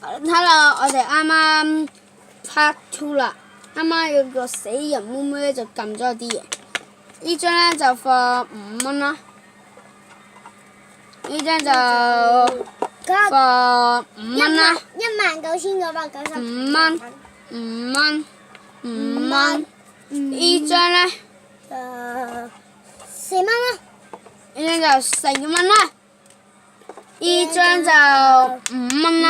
睇啦，我哋啱啱 part 2啦，啱啱有個死人妹妹咧就撳咗啲嘢，呢張咧就放5蚊啦，呢張就放5蚊啦19995。5蚊5蚊5蚊，呢張咧4蚊啦，呢張就4蚊啦，呢張就5蚊啦，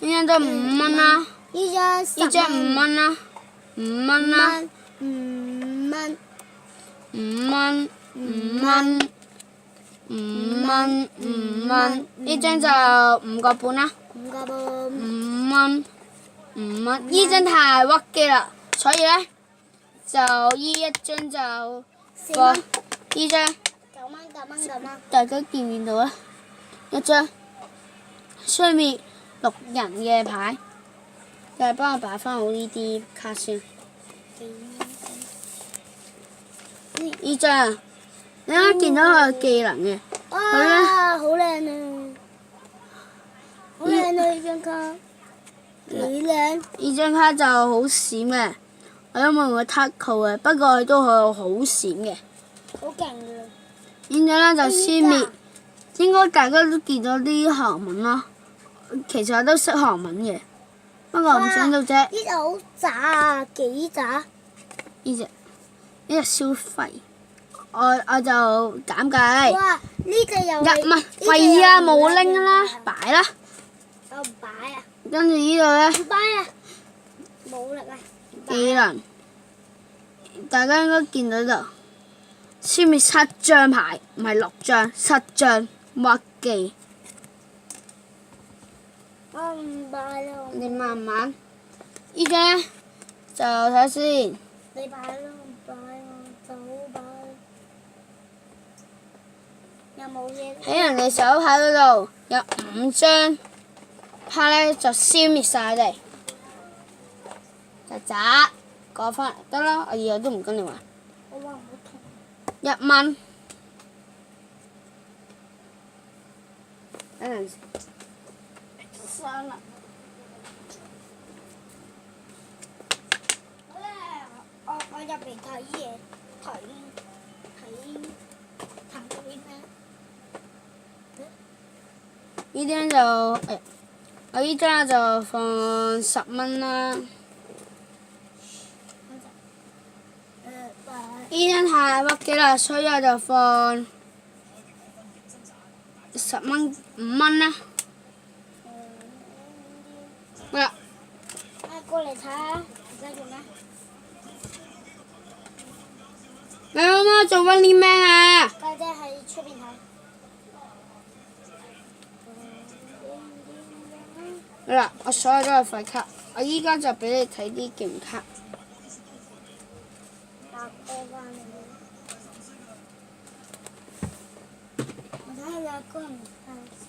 呢張都5蚊啦，呢張5蚊啦，5蚊啦5蚊，5蚊5蚊5蚊5蚊，呢張就5個半啦，5個半，5蚊5蚊，呢張太屈機啦，所以咧就呢一張就放呢張， 9蚊。大家見唔見到啊？一張上面6人嘅牌，就係幫我擺翻好呢啲卡先。呢張你啱啱見到佢嘅技能嘅，哇，好靚啊！好靚啊！呢張卡幾靚。呢張卡就好閃嘅，我因為我 Taco 嘅，不過佢都係好閃嘅。好勁㗎！呢張咧就消滅，應該大家都見到啲韓文啦。其實我都識韓文嘅，不過唔想到啫。呢隻好渣啊，幾渣？呢隻消費，我就減計。哇！呢隻又係1蚊，廢啊冇拎啦，擺啦。我唔擺啊！跟住呢度咧唔擺啊！冇力啊！技能，大家應該見到度，消滅7張牌，唔係6張，7張屈機。我唔擺咯。你慢慢，呢張咧就睇下先。你擺咯，唔擺我就擺。有冇嘢？喺人哋手牌嗰度有5張牌咧，就消滅晒佢哋，就渣過翻嚟得啦。我以後都唔跟你玩。我話唔好痛。 1蚊。等陣先。生啦。我入邊睇嘢，睇到啲咩？呢張就我呢張就放10蚊啦。呢張太屈機啦，所以我就放10蚊5蚊啦。好啦，過嚟睇下，而家做咩？你媽媽做緊啲咩啊？家姐喺出邊睇。好啦，我所有都係廢卡，我依家就俾你睇啲勁卡。打波翻嚟。我睇下你阿哥唔睇先。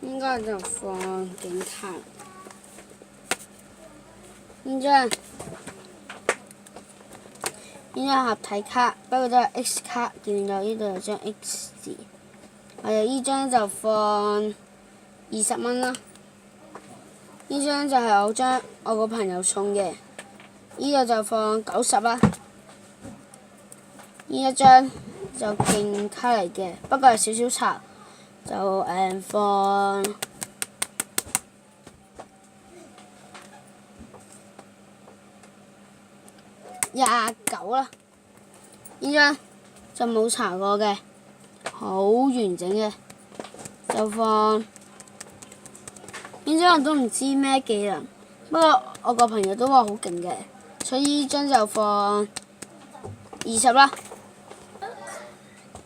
應該就放警卡。呢張合體卡，不過都係 X 卡，見到呢度有張 X 字。我哋呢張就放20蚊啦。呢張就係我個朋友送嘅，呢個就放90啦。呢一張就勁卡嚟嘅，不過係少少茶。就放29啦，呢張就冇搽過嘅，好完整嘅，就放呢呢張我都唔知咩技能，不過我個朋友都話好勁嘅，所以呢張就放20啦。